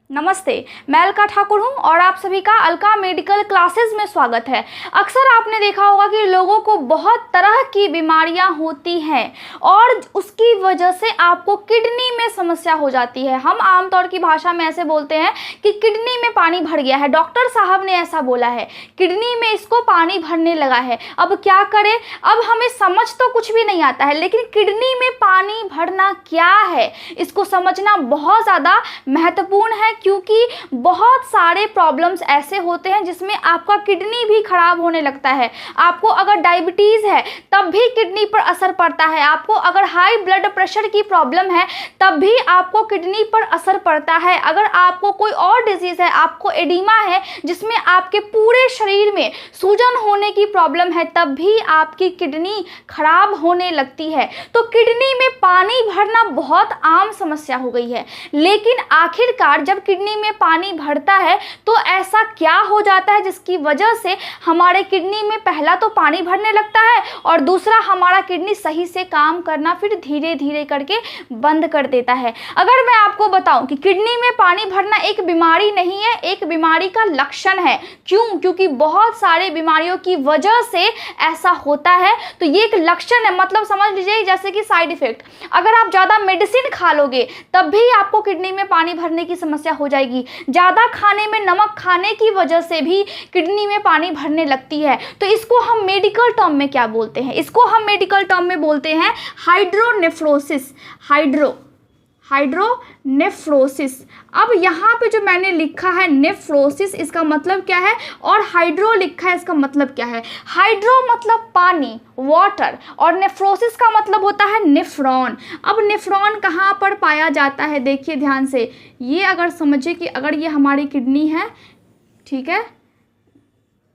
नमस्ते, मैं अलका ठाकुर हूं और आप सभी का अलका मेडिकल क्लासेस में स्वागत है। अक्सर आपने देखा होगा कि लोगों को बहुत तरह की बीमारियां होती हैं और उसकी वजह से आपको किडनी में समस्या हो जाती है। हम आमतौर की भाषा में ऐसे बोलते हैं कि किडनी में पानी भर गया है, डॉक्टर साहब ने ऐसा बोला है, किडनी में इसको पानी भरने लगा है। अब क्या करें? अब हमें समझ तो कुछ भी नहीं आता है, लेकिन किडनी में पानी भरना क्या है इसको समझना बहुत ज़्यादा महत्वपूर्ण है, क्योंकि बहुत सारे प्रॉब्लम्स ऐसे होते हैं जिसमें आपका किडनी भी खराब होने लगता है। आपको अगर डायबिटीज़ है तब भी किडनी पर असर पड़ता है, आपको अगर हाई ब्लड प्रेशर की प्रॉब्लम है तब भी आपको किडनी पर असर पड़ता है, अगर आपको कोई और डिजीज़ है, आपको एडिमा है जिसमें आपके पूरे शरीर में सूजन होने की प्रॉब्लम है, तब भी आपकी किडनी खराब होने लगती है। तो किडनी में पानी भरना बहुत आम समस्या हो गई है। लेकिन आखिरकार जब किडनी में पानी भरता है तो ऐसा क्या हो जाता है जिसकी वजह से हमारे किडनी में पहला तो पानी भरने लगता है और दूसरा हमारा किडनी सही से काम करना फिर धीरे धीरे करके बंद कर देता है। अगर मैं आपको बताऊं कि किडनी में पानी भरना एक बीमारी नहीं है, एक बीमारी का लक्षण है। क्यों? क्योंकि बहुत सारे बीमारियों की वजह से ऐसा होता है। तो ये एक लक्षण है, मतलब समझ लीजिए जैसे कि साइड इफेक्ट। अगर आप ज़्यादा मेडिसिन खा लोगे तब भी आपको किडनी में पानी भरने की समस्या हो जाएगी। ज़्यादा खाने में नमक खाने की वजह से भी किडनी में पानी भरने लगती है। तो इसको हम मेडिकल टर्म में क्या बोलते हैं? इसको हम मेडिकल टर्म में बोलते हैं हाइड्रोनेफ्रोसिस। हाइड्रोनेफ्रोसिस। अब यहाँ पे जो मैंने लिखा है नेफ्रोसिस, इसका मतलब क्या है, और हाइड्रो लिखा है, इसका मतलब क्या है? हाइड्रो मतलब पानी, वाटर, और नेफ्रोसिस का मतलब होता है नेफ्रॉन। अब नेफ्रॉन कहाँ पर पाया जाता है? देखिए ध्यान से, ये अगर समझे कि अगर ये हमारी किडनी है, ठीक है,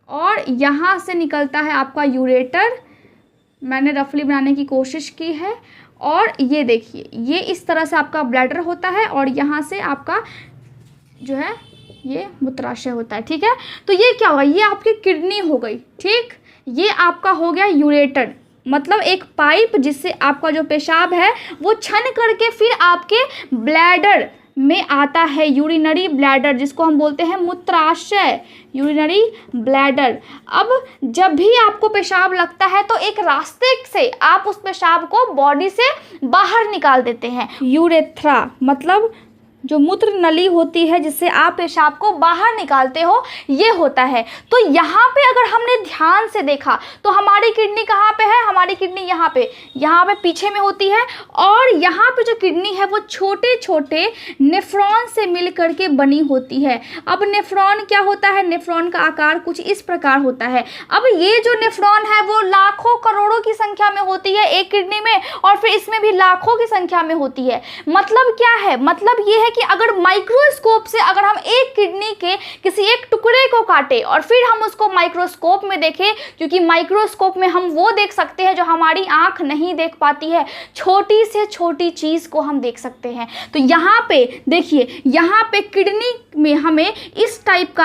और यहाँ से निकलता है आपका यूरेटर, मैंने रफली बनाने की कोशिश की है, और ये देखिए ये इस तरह से आपका ब्लैडर होता है और यहाँ से आपका जो है ये मूत्राशय होता है, ठीक है। तो ये क्या होगा? ये आपकी किडनी हो गई, ठीक। ये आपका हो गया यूरेटर, मतलब एक पाइप जिससे आपका जो पेशाब है वो छन करके फिर आपके ब्लैडर में आता है, यूरिनरी ब्लैडर, जिसको हम बोलते हैं मूत्राशय, यूरिनरी ब्लैडर। अब जब भी आपको पेशाब लगता है तो एक रास्ते से आप उस पेशाब को बॉडी से बाहर निकाल देते हैं। यूरेथ्रा मतलब जो मूत्र नली होती है जिससे आप पेशाब को बाहर निकालते हो, ये होता है। तो यहाँ पे अगर हमने ध्यान से देखा तो हमारी किडनी कहाँ पे है? हमारी किडनी यहाँ पे पीछे में होती है, और यहाँ पे जो किडनी है वो छोटे छोटे नेफ्रॉन से मिल करके बनी होती है। अब नेफ्रॉन क्या होता है? नेफ्रॉन का आकार कुछ इस प्रकार होता है। अब ये जो नेफ्रॉन है वो लाखों करोड़ों की संख्या में होती है एक किडनी में, और फिर इसमें भी लाखों की संख्या में होती है। मतलब क्या है? मतलब ये है कि अगर माइक्रोस्कोप से अगर हम एक किडनी के किसी एक टुकड़े को काटे और फिर हम उसको माइक्रोस्कोप में देखें, क्योंकि माइक्रोस्कोप में हम वो देख सकते हैं जो हमारी आंख नहीं देख पाती है, छोटी से छोटी चीज को हम देख सकते हैं। तो यहाँ पे देखिए, यहाँ पे किडनी में हमें इस टाइप का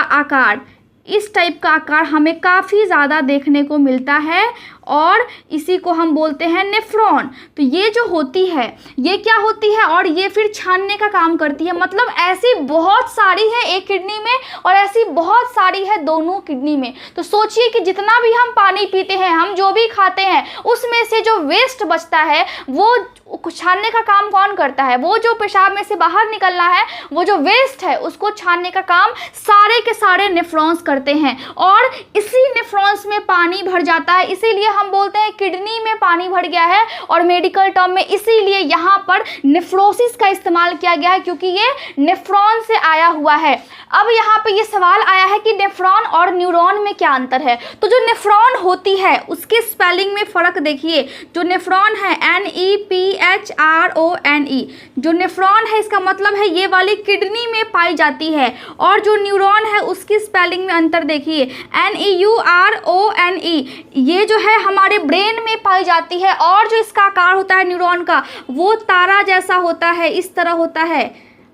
आकार हमें काफ़ी ज़्यादा देखने को मिलता है, और इसी को हम बोलते हैं नेफ्रॉन। तो ये जो होती है ये क्या होती है? और ये फिर छानने का काम करती है। मतलब ऐसी बहुत सारी है एक किडनी में और ऐसी बहुत सारी है दोनों किडनी में। तो सोचिए कि जितना भी हम पानी पीते हैं, हम जो भी खाते हैं, उसमें से जो वेस्ट बचता है वो छानने का काम कौन करता है? वो जो पेशाब में से बाहर निकलना है, वो जो वेस्ट है उसको छानने का काम सारे के सारे नेफ्रॉन्स करते हैं, और इसी नेफ्रॉन्स में पानी भर जाता है। इसीलिए हम बोलते हैं किडनी में पानी भर गया है, और मेडिकल टर्म में इसीलिए यहाँ पर नेफ्रोसिस का इस्तेमाल किया गया है, क्योंकि ये नेफ्रॉन से आया हुआ है। अब यहाँ पे ये सवाल आया है कि नेफ्रॉन और न्यूरॉन में क्या अंतर है? तो जो नेफ्रॉन होती है उसके स्पेलिंग में फ़र्क देखिए। जो नेफ्रॉन है NEPHRONE, जो नेफ्रॉन है इसका मतलब है ये वाली किडनी में पाई जाती है, और जो न्यूरॉन है उसकी स्पेलिंग में अंतर देखिए, NEURONE, ये जो है हमारे ब्रेन में पाई जाती है, और जो इसका आकार होता है न्यूरॉन का वो तारा जैसा होता है, इस तरह होता है।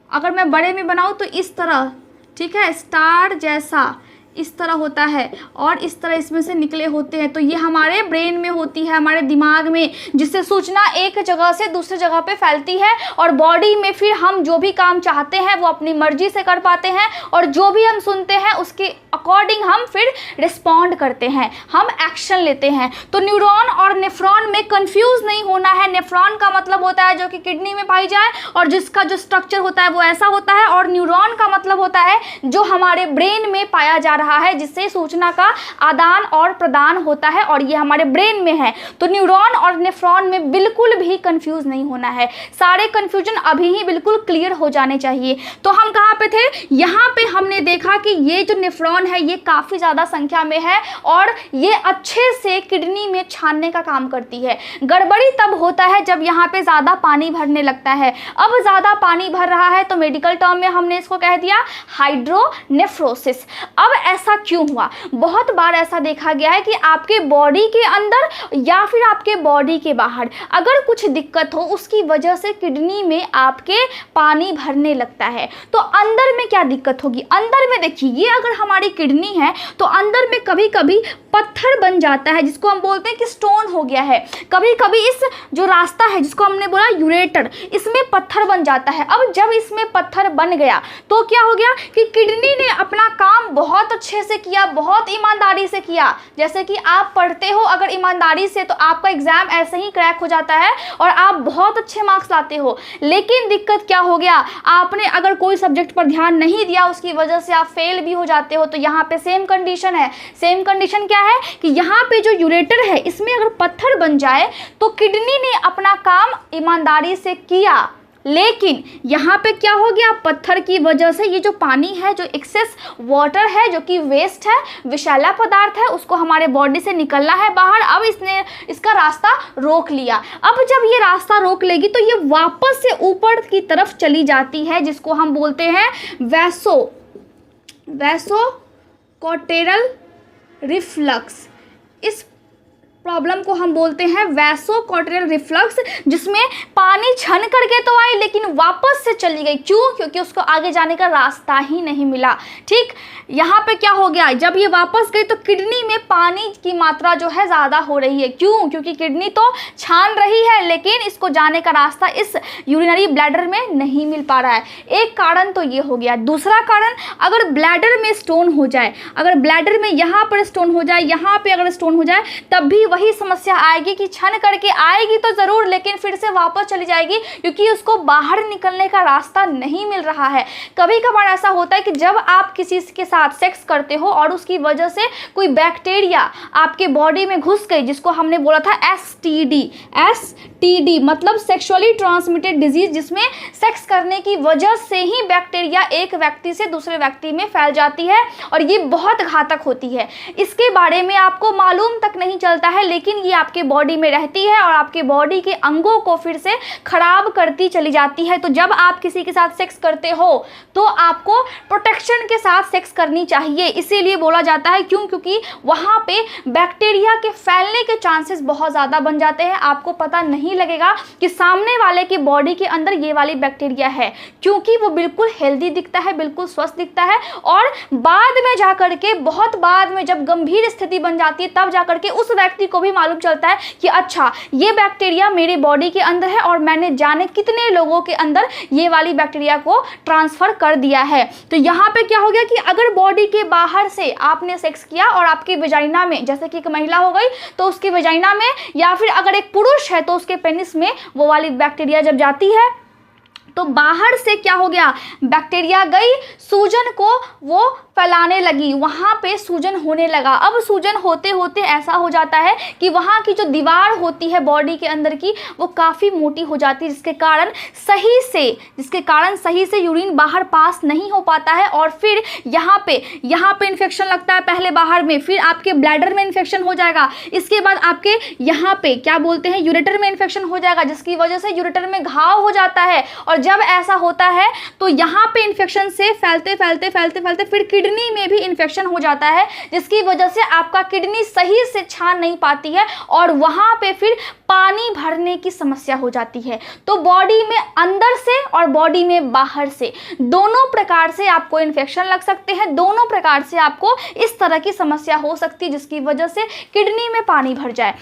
अगर मैं बड़े में बनाऊँ तो इस तरह, ठीक है, स्टार जैसा इस तरह होता है और इस तरह इसमें से निकले होते हैं। तो ये हमारे ब्रेन में होती है, हमारे दिमाग में, जिससे सूचना एक जगह से दूसरी जगह पे फैलती है और बॉडी में फिर हम जो भी काम चाहते हैं वो अपनी मर्जी से कर पाते हैं और जो भी हम सुनते हैं उसके अकॉर्डिंग हम फिर रिस्पॉन्ड करते हैं, हम एक्शन लेते हैं। तो न्यूरॉन और नेफ्रॉन में कंफ्यूज नहीं होना है। नेफ्रॉन का मतलब होता है जो कि किडनी में पाई जाए और जिसका जो स्ट्रक्चर होता है वो ऐसा होता है, और न्यूरॉन का मतलब होता है जो हमारे ब्रेन में पाया जा रहा है, जिससे सूचना का आदान और प्रदान होता है और ये हमारे ब्रेन में है। तो न्यूरॉन और नेफ्रॉन में बिल्कुल भी कंफ्यूज नहीं होना है। सारे कंफ्यूजन अभी ही बिल्कुल क्लियर हो जाने चाहिए। तो हम कहाँ पे थे? यहाँ पे हमने देखा कि ये जो नेफ्रॉन है ये काफ़ी ज़्यादा संख्या में है और ये अच्छे से किडनी में छानने का काम करती है। गड़बड़ी तब होता है जब यहाँ पे ज़्यादा पानी भरने लगता है। अब ज़्यादा पानी भर रहा है तो मेडिकल टर्म में हमने इसको कह दिया हाइड्रोनेफ्रोसिस। अब ऐसा क्यों हुआ? बहुत बार ऐसा देखा गया है कि आपके बॉडी के अंदर या फिर आपके बॉडी के बाहर अगर कुछ दिक्कत हो उसकी वजह से किडनी में आपके पानी भरने लगता है। तो अंदर में क्या दिक्कत होगी? अंदर में देखिए, ये अगर हमारी किडनी है तो अंदर में कभी कभी पत्थर बन जाता है, जिसको हम बोलते हैं कि स्टोन हो गया है। कभी कभी इस जो रास्ता है जिसको हमने बोला यूरेटर, इसमें पत्थर बन जाता है। अब जब इसमें पत्थर बन गया तो क्या हो गया कि किडनी ने अपना काम बहुत अच्छे से किया, बहुत ईमानदारी से किया। जैसे कि आप पढ़ते हो अगर ईमानदारी से तो आपका एग्जाम ऐसे ही क्रैक हो जाता है और आप बहुत अच्छे मार्क्स लाते हो। लेकिन दिक्कत क्या हो गया, आपने अगर कोई सब्जेक्ट पर ध्यान नहीं दिया उसकी वजह से आप फेल भी हो जाते हो। तो यहाँ पे सेम कंडीशन है। सेम कंडीशन क्या है कि यहाँ पे जो यूरेटर है इसमें अगर पत्थर बन जाए तो किडनी ने अपना काम ईमानदारी से किया, लेकिन यहाँ पे क्या हो गया, पत्थर की वजह से ये जो पानी है, जो एक्सेस वाटर है, जो कि वेस्ट है, विषैला पदार्थ है, उसको हमारे बॉडी से निकलना है बाहर। अब इसने इसका रास्ता रोक लिया। अब जब ये रास्ता रोक लेगी तो ये वापस से ऊपर की तरफ चली जाती है, जिसको हम बोलते हैं वैसोकॉटेरल रिफ्लक्स। इस प्रॉब्लम को हम बोलते हैं वैसोकॉटेरल रिफ्लक्स, जिसमें पानी छन करके तो आई लेकिन वापस से चली गई। क्यों? क्योंकि उसको आगे जाने का रास्ता ही नहीं मिला। ठीक, यहाँ पे क्या हो गया, जब ये वापस गई तो किडनी में पानी की मात्रा जो है ज़्यादा हो रही है। क्यों? क्योंकि किडनी तो छान रही है लेकिन इसको जाने का रास्ता इस यूरिनरी ब्लैडर में नहीं मिल पा रहा है। एक कारण तो ये हो गया। दूसरा कारण, अगर ब्लैडर में स्टोन हो जाए, अगर ब्लैडर में यहाँ पर स्टोन हो जाए, यहाँ पे अगर स्टोन हो जाए, तब भी वही समस्या आएगी कि छन करके आएगी तो ज़रूर लेकिन फिर से वापस चली जाएगी, क्योंकि उसको बाहर निकलने का रास्ता नहीं मिल रहा है। कभी कभार ऐसा होता है कि जब आप किसी के साथ सेक्स करते हो और उसकी वजह से कोई बैक्टीरिया आपके बॉडी में घुस गई, जिसको हमने बोला था एसटीडी मतलब सेक्सुअली ट्रांसमिटेड डिजीज, जिसमें सेक्स करने की वजह से ही बैक्टीरिया एक व्यक्ति से दूसरे व्यक्ति में फैल जाती है और ये बहुत घातक होती है। इसके बारे में आपको मालूम तक नहीं चलता है, लेकिन ये आपके बॉडी में रहती है और आपके बॉडी के अंगों को फिर से खराब करती चली जाती है। तो जब आप किसी के साथ सेक्स करते हो तो आपको प्रोटेक्शन के साथ सेक्स करनी चाहिए। इसीलिए बोला जाता है, क्यों? क्योंकि वहाँ पे बैक्टीरिया के फैलने के चांसेस बहुत ज़्यादा बन जाते हैं। आपको पता नहीं लगेगा कि सामने वाले की बॉडी के अंदर ये वाली बैक्टीरिया है, क्योंकि वो बिल्कुल हेल्दी दिखता है, बिल्कुल स्वस्थ दिखता है। और बाद में जाकर के, बहुत बाद में जब गंभीर स्थिति बन जाती है, तब जाकर के उस व्यक्ति को भी मालूम चलता है कि अच्छा, ये बैक्टीरिया मेरे बॉडी के अंदर है और मैंने जाने कितने लोगों के अंदर ये वाली बैक्टीरिया को ट्रांसफर कर दिया है। तो यहाँ पे क्या हो गया कि अगर बॉडी के बाहर से आपने सेक्स किया और आपकी वेजाइना में, जैसे कि एक महिला हो गई तो उसकी वेजाइना में, या फिर अगर एक पुरुष है तो उसके पेनिस में वो वाली बैक्टीरिया जब जाती है तो बाहर से क्या हो गया, बैक्टीरिया गई, सूजन को वो फैलाने लगी, वहाँ पे सूजन होने लगा। अब सूजन होते होते ऐसा हो जाता है कि वहाँ की जो दीवार होती है बॉडी के अंदर की, वो काफ़ी मोटी हो जाती है, जिसके कारण सही से यूरिन बाहर पास नहीं हो पाता है। और फिर यहाँ पे इन्फेक्शन लगता है पहले बाहर में, फिर आपके ब्लैडर में इन्फेक्शन हो जाएगा, इसके बाद आपके यहाँ पे क्या बोलते हैं यूरेटर में इन्फेक्शन हो जाएगा, जिसकी वजह से यूरेटर में घाव हो जाता है और जब ऐसा होता है तो यहाँ पे इन्फेक्शन से फैलते फैलते फैलते फैलते फिर किडनी में भी इन्फेक्शन हो जाता है, जिसकी वजह से आपका किडनी सही से छान नहीं पाती है और वहाँ पे फिर पानी भरने की समस्या हो जाती है। तो बॉडी में अंदर से और बॉडी में बाहर से दोनों प्रकार से आपको इन्फेक्शन लग सकते हैं, दोनों प्रकार से आपको इस तरह की समस्या हो सकती है जिसकी वजह से किडनी में पानी भर जाए।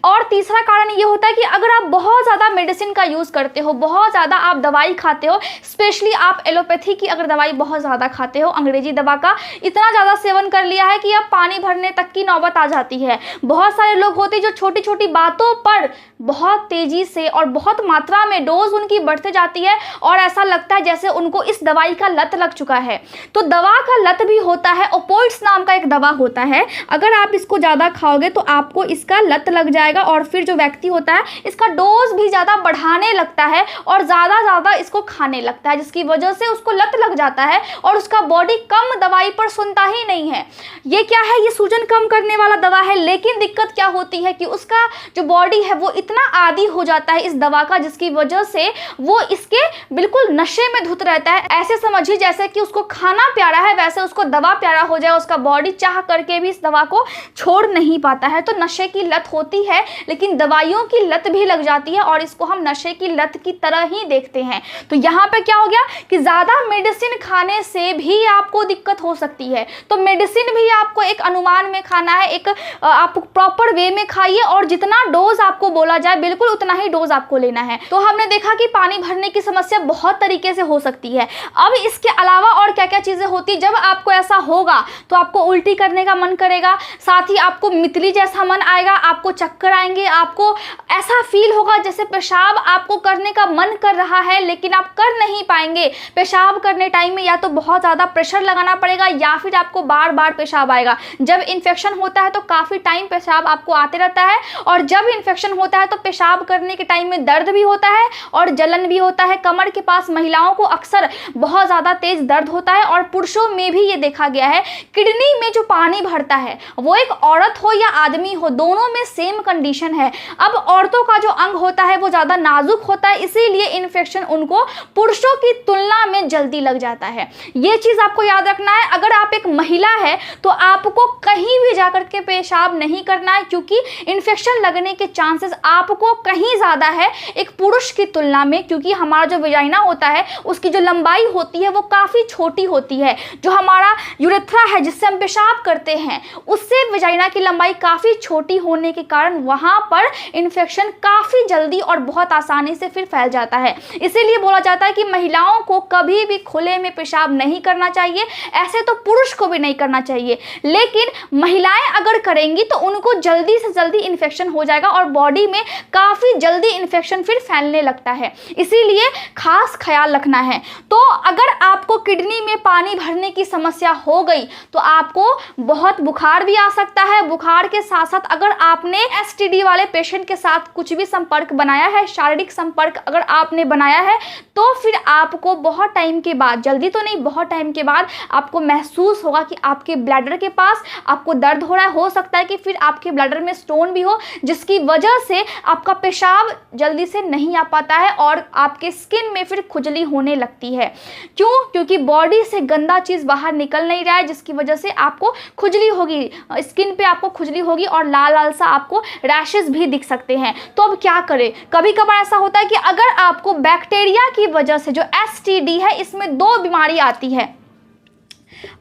और तीसरा कारण ये होता है कि अगर आप बहुत ज़्यादा मेडिसिन का यूज़ करते हो, बहुत ज़्यादा आप दवाई खाते हो, स्पेशली आप एलोपैथी की अगर दवाई बहुत ज़्यादा खाते हो, अंग्रेजी दवा का इतना ज़्यादा सेवन कर लिया है कि अब पानी भरने तक की नौबत आ जाती है। बहुत सारे लोग होते हैं जो छोटी छोटी बातों पर बहुत तेज़ी से और बहुत मात्रा में डोज उनकी बढ़ते जाती है और ऐसा लगता है जैसे उनको इस दवाई का लत लग चुका है। तो दवा का लत भी होता है, ओपोइड्स नाम का एक दवा होता है, अगर आप इसको ज़्यादा खाओगे तो आपको इसका लत लग जाएगा और फिर जो व्यक्ति होता है इसका डोज भी ज़्यादा बढ़ाने लगता है और ज़्यादा इसको खाने लगता है, जिसकी वजह से उसको लत लग जाता है और उसका बॉडी कम दवाई पर सुनता ही नहीं है। ये क्या है, ये सूजन कम करने वाला दवा है, लेकिन दिक्कत क्या होती है कि उसका जो बॉडी है वो इतना आदी हो जाता है इस दवा का, जिसकी वजह से वो इसके बिल्कुल नशे में धुत रहता है। ऐसे समझिए जैसे कि उसको खाना प्यारा है वैसे उसको दवा प्यारा हो जाए, उसका बॉडी चाह करके भी इस दवा को छोड़ नहीं पाता है। तो नशे की लत होती है, लेकिन दवाइयों की लत भी लग जाती है और इसको हम नशे की लत की तरह ही देखते हैं। तो यहाँ पे क्या हो गया कि ज़्यादा मेडिसिन खाने से भी आपको दिक्कत हो सकती है। तो मेडिसिन भी आपको एक अनुमान में खाना है, एक आप प्रॉपर वे में खाइए और जितना डोज आपको बोला जाए बिल्कुल उतना ही डोज आपको लेना है। तो हमने देखा कि पानी भरने की समस्या बहुत तरीके से हो सकती है। अब इसके अलावा और क्या क्या चीज़ें होती है, जब आपको ऐसा होगा तो आपको उल्टी करने का मन करेगा, साथ ही आपको मितली जैसा मन आएगा, आपको चक्कर आएंगे, आपको ऐसा फील होगा जैसे पेशाब आपको करने का मन कर रहा है लेकिन आप कर नहीं पाएंगे। पेशाब करने टाइम में या तो बहुत ज़्यादा प्रेशर लगाना पड़ेगा या फिर आपको बार बार पेशाब आएगा। जब इन्फेक्शन होता है तो काफ़ी टाइम पेशाब आपको आते रहता है और जब इन्फेक्शन होता है तो पेशाब करने के टाइम में दर्द भी होता है और जलन भी होता है। कमर के पास महिलाओं को अक्सर बहुत ज़्यादा तेज दर्द होता है और पुरुषों में भी ये देखा गया है। किडनी में जो पानी भरता है वो एक औरत हो या आदमी हो, दोनों में सेम कंडीशन है। अब औरतों का जो अंग होता है वो ज़्यादा नाजुक होता है, इसीलिए इन्फेक्शन उनको पुरुषों की तुलना में जल्दी लग जाता है। ये चीज़ आपको याद रखना है। अगर आप एक महिला है तो आपको कहीं भी जाकर के पेशाब नहीं करना है, क्योंकि इन्फेक्शन लगने के चांसेस आपको कहीं ज़्यादा है एक पुरुष की तुलना में, क्योंकि हमारा जो वेजाइना होता है उसकी जो लंबाई होती है वो काफ़ी छोटी होती है। जो हमारा यूरेथ्रा है जिससे हम पेशाब करते हैं उससे वेजाइना की लंबाई काफ़ी छोटी होने के कारण वहाँ पर इन्फेक्शन काफ़ी जल्दी और बहुत आसानी से फिर फैल जाता है। इसीलिए बोला जाता है कि महिलाओं को कभी भी खुले में पेशाब नहीं करना चाहिए, ऐसे तो पुरुष को भी नहीं करना चाहिए, लेकिन महिलाएं अगर करेंगी तो उनको जल्दी से जल्दी इन्फेक्शन हो जाएगा और बॉडी में काफ़ी जल्दी इन्फेक्शन फिर फैलने लगता है। इसीलिए खास ख्याल रखना है। तो अगर आपको किडनी में पानी भरने की समस्या हो गई तो आपको बहुत बुखार भी आ सकता है। बुखार के साथ साथ अगर आपने एसटीडी वाले पेशेंट के साथ कुछ भी संपर्क बनाया है, शारीरिक संपर्क अगर आपने बनाया है, तो फिर आपको बहुत टाइम के बाद, जल्दी तो नहीं, बहुत टाइम के बाद आपको महसूस होगा कि आपके ब्लैडर के पास आपको दर्द हो रहा है। हो सकता है कि फिर आपके ब्लैडर में स्टोन भी हो, जिसकी वजह से आपका पेशाब जल्दी से नहीं आ पाता है और आपके स्किन में फिर खुजली होने लगती है। क्यों? क्योंकि बॉडी से गंदा चीज़ बाहर निकल नहीं रहा है, जिसकी वजह से आपको खुजली होगी, स्किन पे आपको खुजली होगी और लाल लाल सा आपको रैशेस भी दिख सकते हैं। तो अब क्या करें? कभी कभार ऐसा होता है कि अगर आपको बैक्टीरिया की वजह से, जो एसटीडी है इसमें दो बीमारी आती है,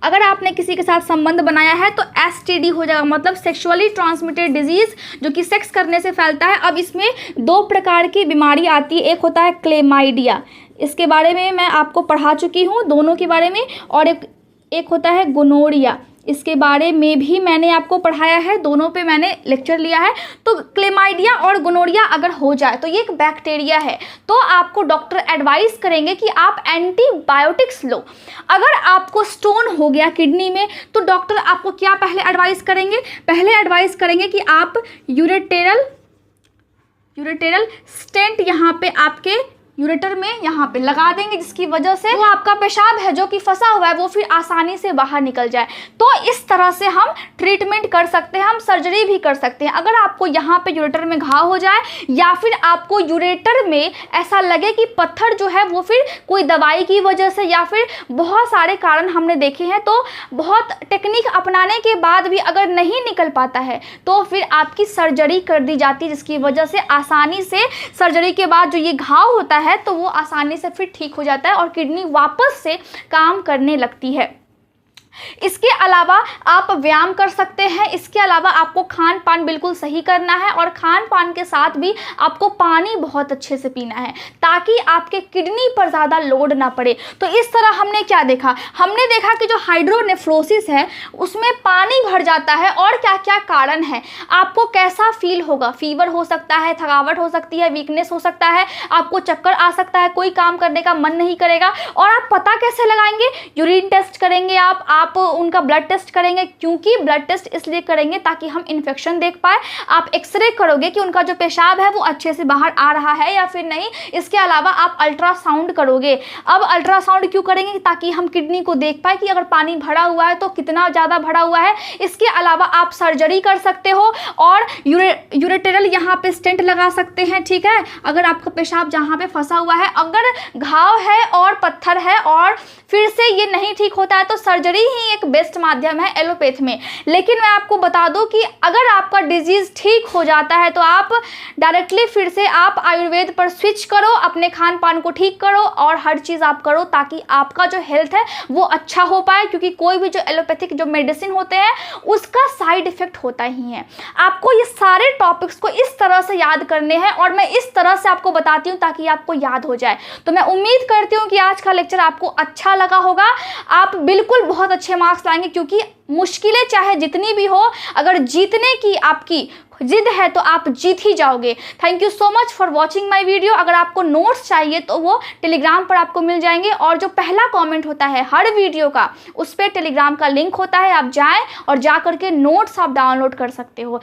अगर आपने किसी के साथ संबंध बनाया है तो एसटीडी हो जाएगा, मतलब सेक्सुअली ट्रांसमिटेड डिजीज, जो कि सेक्स करने से फैलता है। अब इसमें दो प्रकार की बीमारी आती है, एक होता है क्लेमाइडिया, इसके बारे में मैं आपको पढ़ा चुकी हूँ दोनों के बारे में, और एक होता है गोनोरिया, इसके बारे में भी मैंने आपको पढ़ाया है, दोनों पे मैंने लेक्चर लिया है। तो क्लेमाइडिया और गोनोरिया अगर हो जाए तो ये एक बैक्टीरिया है, तो आपको डॉक्टर एडवाइस करेंगे कि आप एंटीबायोटिक्स लो। अगर आपको स्टोन हो गया किडनी में तो डॉक्टर आपको क्या पहले एडवाइस करेंगे? पहले एडवाइस करेंगे कि आप यूरेटेरल स्टेंट यहाँ पे आपके यूरेटर में यहाँ पे लगा देंगे, जिसकी वजह से वो आपका पेशाब है जो कि फंसा हुआ है वो फिर आसानी से बाहर निकल जाए। तो इस तरह से हम ट्रीटमेंट कर सकते हैं, हम सर्जरी भी कर सकते हैं। अगर आपको यहाँ पे यूरेटर में घाव हो जाए या फिर आपको यूरेटर में ऐसा लगे कि पत्थर जो है वो फिर कोई दवाई की वजह से या फिर बहुत सारे कारण हमने देखे हैं, तो बहुत टेक्निक अपनाने के बाद भी अगर नहीं निकल पाता है तो फिर आपकी सर्जरी कर दी जाती है, जिसकी वजह से आसानी से सर्जरी के बाद जो ये घाव होता है तो वो आसानी से फिर ठीक हो जाता है और किडनी वापस से काम करने लगती है। इसके अलावा आप व्यायाम कर सकते हैं। इसके अलावा आपको खान पान बिल्कुल सही करना है और खान पान के साथ भी आपको पानी बहुत अच्छे से पीना है ताकि आपके किडनी पर ज़्यादा लोड ना पड़े। तो इस तरह हमने क्या देखा, हमने देखा कि जो हाइड्रोनेफ्रोसिस है उसमें पानी भर जाता है और क्या क्या कारण है, आपको कैसा फील होगा, फीवर हो सकता है, थकावट हो सकती है, वीकनेस हो सकता है, आपको चक्कर आ सकता है, कोई काम करने का मन नहीं करेगा। और आप पता कैसे लगाएंगे, यूरिन टेस्ट करेंगे, आप उनका ब्लड टेस्ट करेंगे, क्योंकि ब्लड टेस्ट इसलिए करेंगे ताकि हम इन्फेक्शन देख पाए। आप एक्सरे करोगे कि उनका जो पेशाब है वो अच्छे से बाहर आ रहा है या फिर नहीं। इसके अलावा आप अल्ट्रासाउंड करोगे। अब अल्ट्रासाउंड क्यों करेंगे, ताकि हम किडनी को देख पाए कि अगर पानी भरा हुआ है तो कितना ज़्यादा भरा हुआ है। इसके अलावा आप सर्जरी कर सकते हो और यूरेटेरल यहाँ पे स्टेंट लगा सकते हैं, ठीक है, अगर आपका पेशाब जहाँ पे फंसा हुआ है। अगर घाव है और पत्थर है और फिर से ये नहीं ठीक होता है तो सर्जरी ही एक बेस्ट माध्यम है एलोपैथ में। लेकिन मैं आपको बता दूं कि अगर आपका डिजीज़ ठीक हो जाता है तो आप डायरेक्टली फिर से आप आयुर्वेद पर स्विच करो, अपने खान पान को ठीक करो और हर चीज़ आप करो ताकि आपका जो हेल्थ है वो अच्छा हो पाए। क्योंकि कोई भी जो एलोपैथिक जो मेडिसिन होते हैं उसका साइड इफेक्ट होता ही है। आपको ये सारे टॉपिक्स को इस तरह से याद करने हैं और मैं इस तरह से आपको बताती हूँ ताकि आपको याद हो जाए। तो मैं उम्मीद करती हूँ कि आज का लेक्चर आपको अच्छा लगा होगा। आप बिल्कुल बहुत अच्छे मार्क्स लाएंगे, क्योंकि मुश्किलें चाहे जितनी भी हो, अगर जीतने की आपकी जिद है तो आप जीत ही जाओगे। Thank you so much for watching my video. अगर आपको नोट्स चाहिए तो वो टेलीग्राम पर आपको मिल जाएंगे और जो पहला कमेंट होता है हर वीडियो का उस पर टेलीग्राम का लिंक होता है, आप जाएं और जा करके नोट्स आप डाउनलोड कर सकते हो।